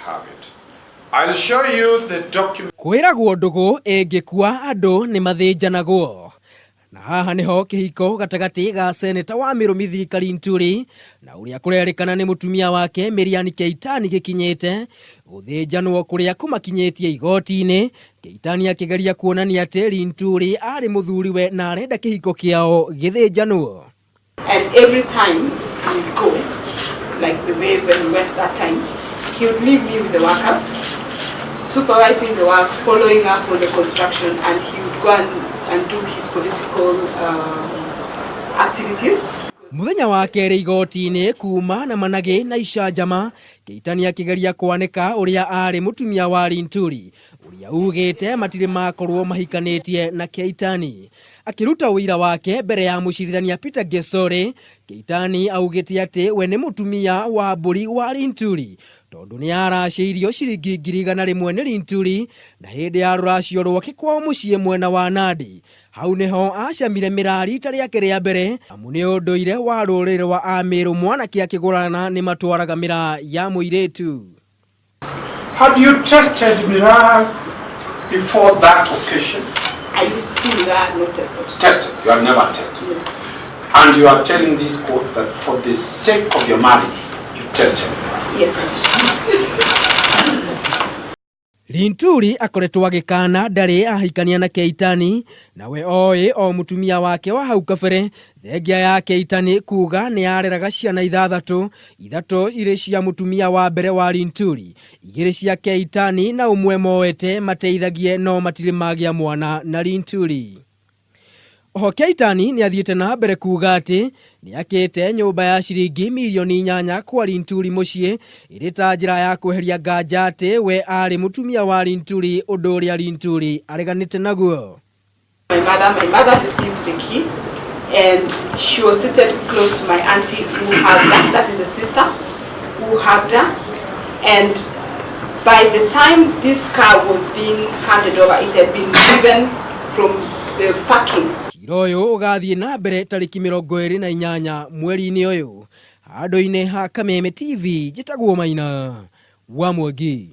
have it. I'll show you the document. Kwiragwo ndugu ingikua andu ni mathinjanagwo. Na haha niho kihiko gatagati ga Senator wa Miromithi Linturi na uria kurerikana ni mutumia wake Keitany gikinyete guthinjanwo kuria kumakinyetie igoti-ini. Keitany akigeria kuonania ati Linturi ari muthuriwe na arenda kihiko kiao githinjanwo. And every time we go, like the way when we went that time, he would leave me with the workers, supervising the works, following up on the construction, and he would go and do his political activities. Muthenya wa keri igoti-ini kuma na manage na icanjama, Keitany akigeria kwanika uria ari mutumia wa Linturi uria ugite matire makorwo mahikanetie na Keitany. Akiruta wuira wake mbere ya mucirithania Peter Gesore, Keitany augite ati we ni mutumia wa mburi wa Linturi tondu ni araciirio ciringi 100,000 ni Linturi na hindi ya ruracio rwake kwa muciĩ mwena wa Nandi. Hau niho acamire mirari rita riake ria mbere amu ni unduire wa rurire wa Amiru mwanake akigurana ni matwaraga miraa ya muiretu. Had you tested miraa before that occasion? I used to see miraa, not tested. Tested? You had never tested? No. And you are telling this court that for the sake of your marriage, you tested miraa? Yes, I did. Linturi akoretwo agikana ndari ahikania na Keitany na we oi o mutumia wake wa hau kabere thengia ya Keitany kuga ni areraga ciana 6 ire cia mutumia wa mbere wa Linturi, 2 cia Keitany na umwe moete mateithagie no matire magia mwana na Linturi. Oho Keitany ni athiete na mbere kuga ati ni akite nyumba ya ciringi milioni 8 kwa Linturi mucie iri ta njira ya kweheria nganja ati we ari mutumia wa Linturi undu uria Linturi areganite naguo. My mother received the key and she was seated close to my auntie who hugged her. That is a sister who hugged her, and by the time this car was being handed over, it had been driven from the parking. Royo ugathie na mbere tariki 28 mweri-ini uyu handu-ini ha Kameme TV jitagwo Maina wa Mwangi.